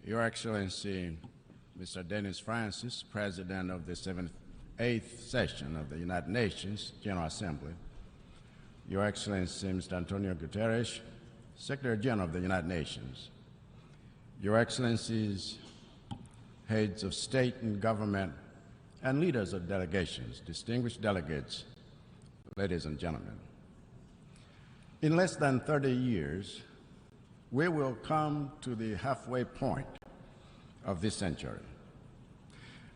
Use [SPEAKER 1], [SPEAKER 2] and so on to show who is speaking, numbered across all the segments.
[SPEAKER 1] Your Excellency, Mr. Dennis Francis, President of the 8th session of the United Nations General Assembly, Your Excellency, Mr. Antonio Guterres, Secretary General of the United Nations, Your Excellencies, heads of state and government, and leaders of delegations, distinguished delegates, ladies and gentlemen. In less than 30 years, we will come to the halfway point of this century.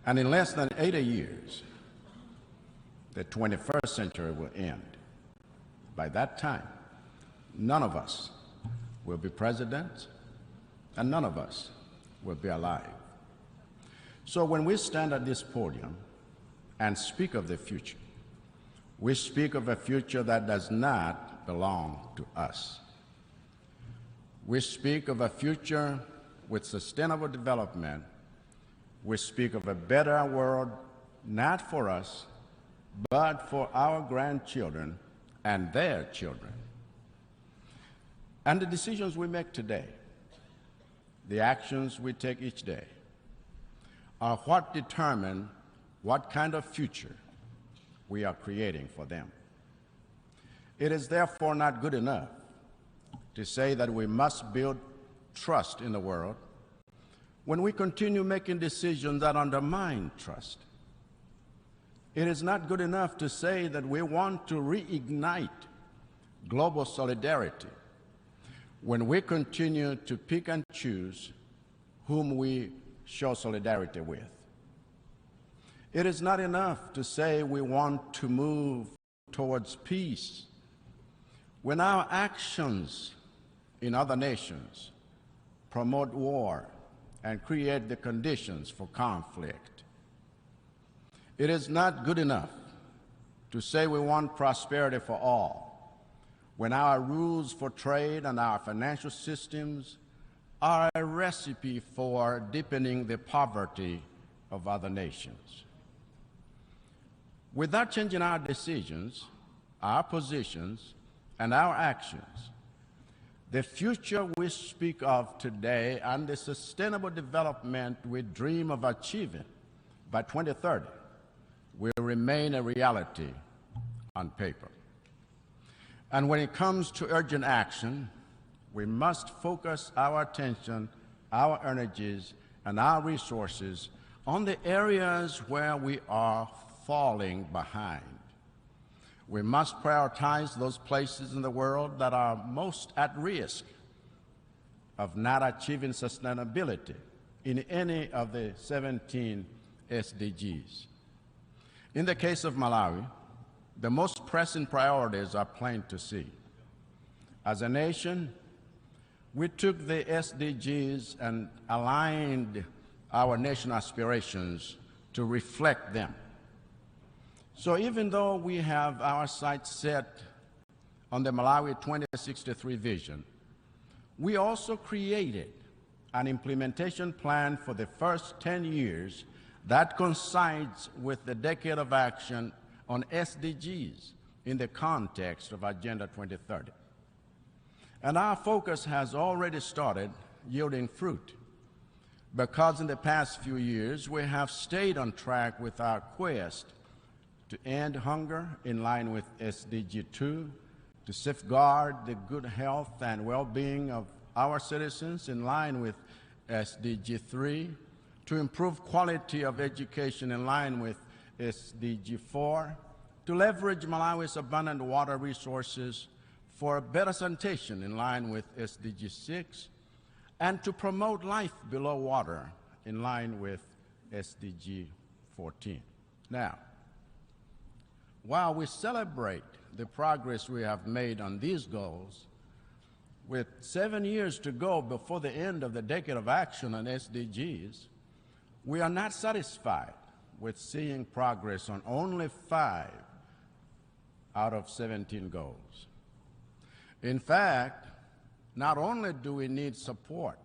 [SPEAKER 1] And in less than 80 years, the 21st century will end. By that time, none of us will be president, and none of us will be alive. So when we stand at this podium and speak of the future, we speak of a future that does not belong to us. We speak of a future with sustainable development. We speak of a better world, not for us, but for our grandchildren and their children. And the decisions we make today, the actions we take each day, are what determine what kind of future we are creating for them. It is therefore not good enough to say that we must build trust in the world when we continue making decisions that undermine trust. It is not good enough to say that we want to reignite global solidarity when we continue to pick and choose whom we show solidarity with. It is not enough to say we want to move towards peace when our actions in other nations promote war and create the conditions for conflict. It is not good enough to say we want prosperity for all when our rules for trade and our financial systems are a recipe for deepening the poverty of other nations. Without changing our decisions, our positions, and our actions, the future we speak of today and the sustainable development we dream of achieving by 2030 will remain a reality on paper. And when it comes to urgent action, we must focus our attention, our energies, and our resources on the areas where we are falling behind. We must prioritize those places in the world that are most at risk of not achieving sustainability in any of the 17 SDGs. In the case of Malawi, the most pressing priorities are plain to see. As a nation, we took the SDGs and aligned our national aspirations to reflect them. So even though we have our sights set on the Malawi 2063 vision, we also created an implementation plan for the first 10 years that coincides with the decade of action on SDGs in the context of Agenda 2030. And our focus has already started yielding fruit, because in the past few years we have stayed on track with our quest to end hunger in line with SDG 2, to safeguard the good health and well-being of our citizens in line with SDG 3, to improve quality of education in line with SDG 4, to leverage Malawi's abundant water resources for better sanitation in line with SDG 6, and to promote life below water in line with SDG 14. Now, while we celebrate the progress we have made on these goals, with 7 years to go before the end of the decade of action on SDGs, we are not satisfied with seeing progress on only 5 out of 17 goals. In fact, not only do we need support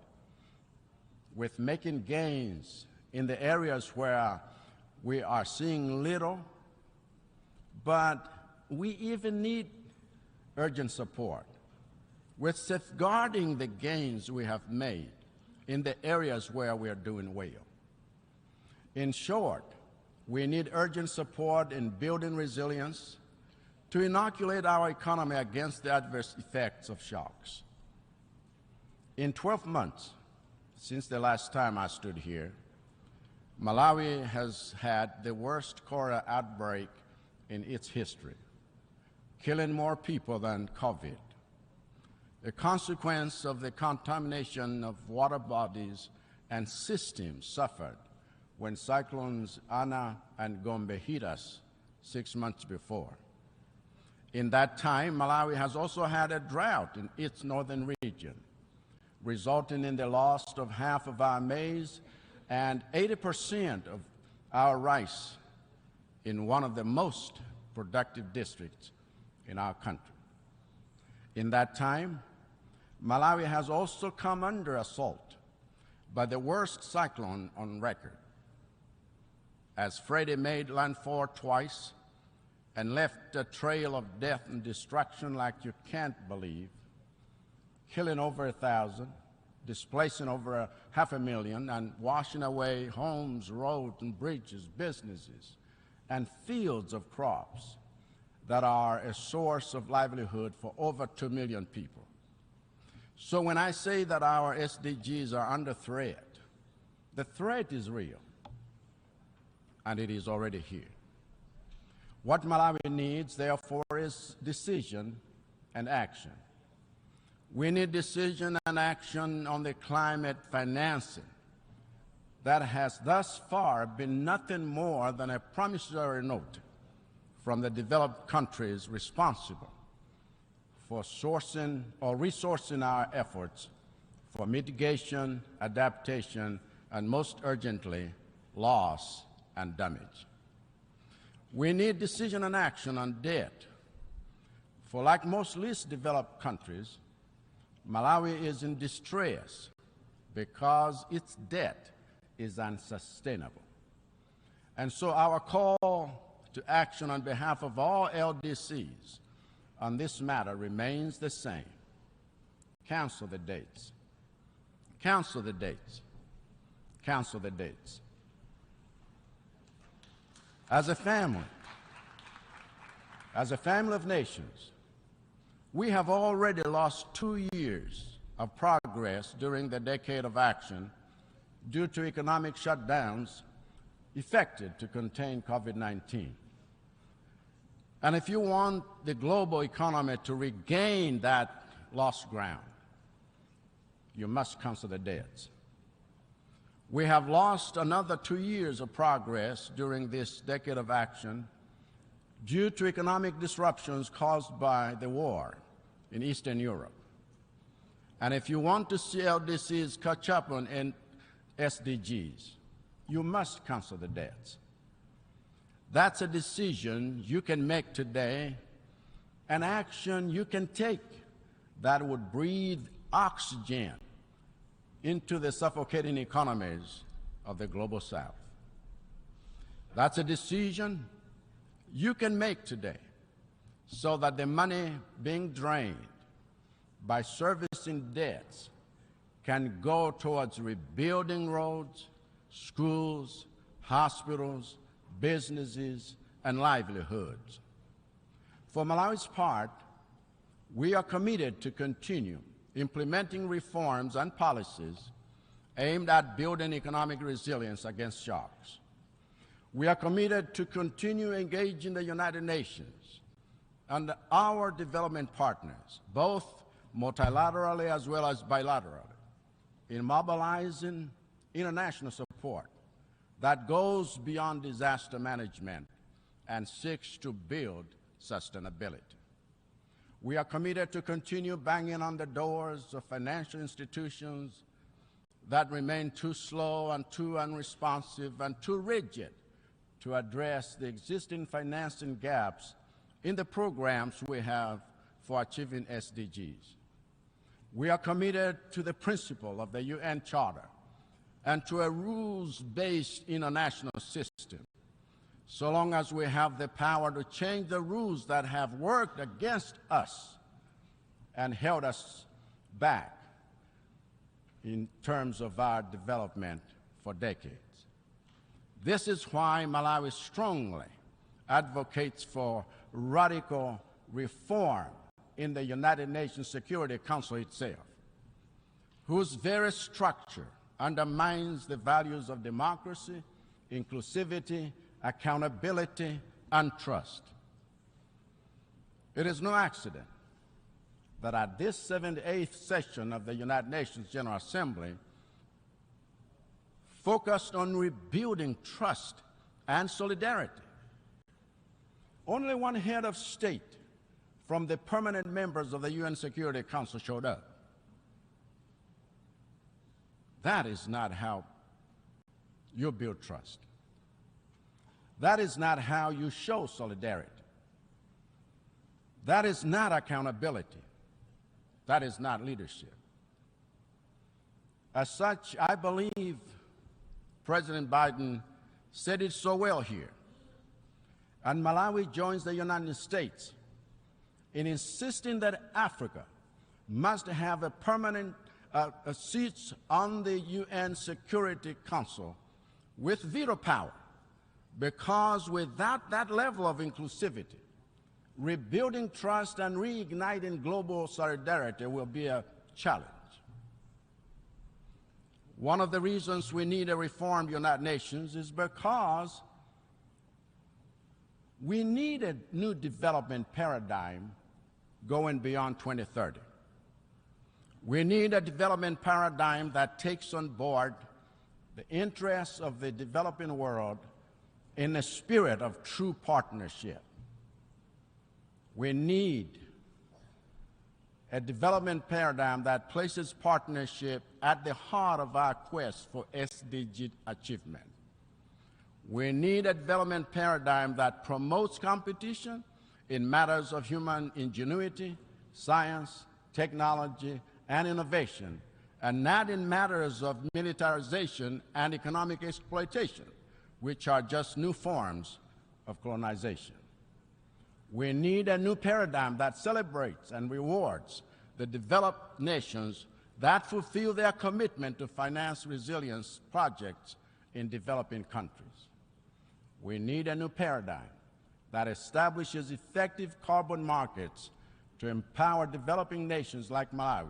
[SPEAKER 1] with making gains in the areas where we are seeing little, but we even need urgent support with safeguarding the gains we have made in the areas where we are doing well. In short, we need urgent support in building resilience to inoculate our economy against the adverse effects of shocks. In 12 months since the last time I stood here, Malawi has had the worst cholera outbreak in its history, killing more people than COVID. A consequence of the contamination of water bodies and systems suffered when cyclones Ana and Gombe hit us 6 months before. In that time, Malawi has also had a drought in its northern region, resulting in the loss of half of our maize and 80% of our rice in one of the most productive districts in our country. In that time, Malawi has also come under assault by the worst cyclone on record, as Freddie made landfall twice and left a trail of death and destruction like you can't believe, killing over 1,000, displacing over 500,000, and washing away homes, roads, and bridges, businesses, and fields of crops that are a source of livelihood for over 2 million people. So when I say that our SDGs are under threat, the threat is real, and it is already here. What Malawi needs, therefore, is decision and action. We need decision and action on the climate financing that has thus far been nothing more than a promissory note from the developed countries responsible for sourcing or resourcing our efforts for mitigation, adaptation, and most urgently, loss and damage. We need decision and action on debt. For like most least developed countries, Malawi is in distress because its debt is unsustainable. And so our call to action on behalf of all LDCs on this matter remains the same. Cancel the dates. Cancel the dates. Cancel the dates. As a family of nations, we have already lost 2 years of progress during the decade of action due to economic shutdowns effected to contain COVID-19. And if you want the global economy to regain that lost ground, you must cancel the debts. We have lost another 2 years of progress during this decade of action due to economic disruptions caused by the war in Eastern Europe. And if you want to see LDCs catch up on SDGs, you must cancel the debts. That's a decision you can make today, an action you can take that would breathe oxygen into the suffocating economies of the global South. That's a decision you can make today so that the money being drained by servicing debts can go towards rebuilding roads, schools, hospitals, businesses, and livelihoods. For Malawi's part, we are committed to continue implementing reforms and policies aimed at building economic resilience against shocks. We are committed to continue engaging the United Nations and our development partners, both multilaterally as well as bilaterally, in mobilizing international support that goes beyond disaster management and seeks to build sustainability. We are committed to continue banging on the doors of financial institutions that remain too slow and too unresponsive and too rigid to address the existing financing gaps in the programs we have for achieving SDGs. We are committed to the principle of the UN Charter and to a rules-based international system, so long as we have the power to change the rules that have worked against us and held us back in terms of our development for decades. This is why Malawi strongly advocates for radical reform in the United Nations Security Council itself, whose very structure undermines the values of democracy, inclusivity, accountability, and trust. It is no accident that at this 78th session of the United Nations General Assembly, focused on rebuilding trust and solidarity, only one head of state from the permanent members of the UN Security Council showed up. That is not how you build trust. That is not how you show solidarity. That is not accountability. That is not leadership. As such, I believe President Biden said it so well here. And Malawi joins the United States in insisting that Africa must have a permanent seat on the UN Security Council with veto power, because without that level of inclusivity, rebuilding trust and reigniting global solidarity will be a challenge. One of the reasons we need a reformed United Nations is because we need a new development paradigm going beyond 2030. We need a development paradigm that takes on board the interests of the developing world in a spirit of true partnership. We need a development paradigm that places partnership at the heart of our quest for SDG achievement. We need a development paradigm that promotes competition in matters of human ingenuity, science, technology, and innovation, and not in matters of militarization and economic exploitation, which are just new forms of colonization. We need a new paradigm that celebrates and rewards the developed nations that fulfill their commitment to finance resilience projects in developing countries. We need a new paradigm that establishes effective carbon markets to empower developing nations like Malawi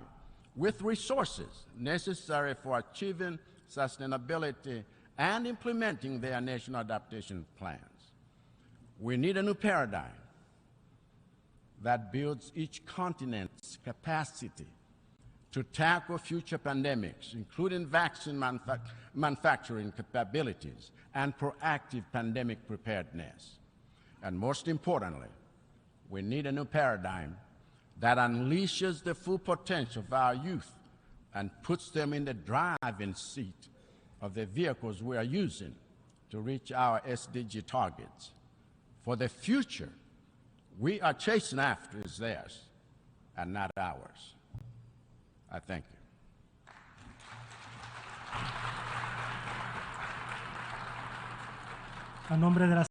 [SPEAKER 1] with resources necessary for achieving sustainability and implementing their national adaptation plans. We need a new paradigm that builds each continent's capacity to tackle future pandemics, including vaccine manufacturing capabilities and proactive pandemic preparedness. And most importantly, we need a new paradigm that unleashes the full potential of our youth and puts them in the driving seat of the vehicles we are using to reach our SDG targets. For the future we are chasing after is theirs and not ours. I thank you.
[SPEAKER 2] A nombre de la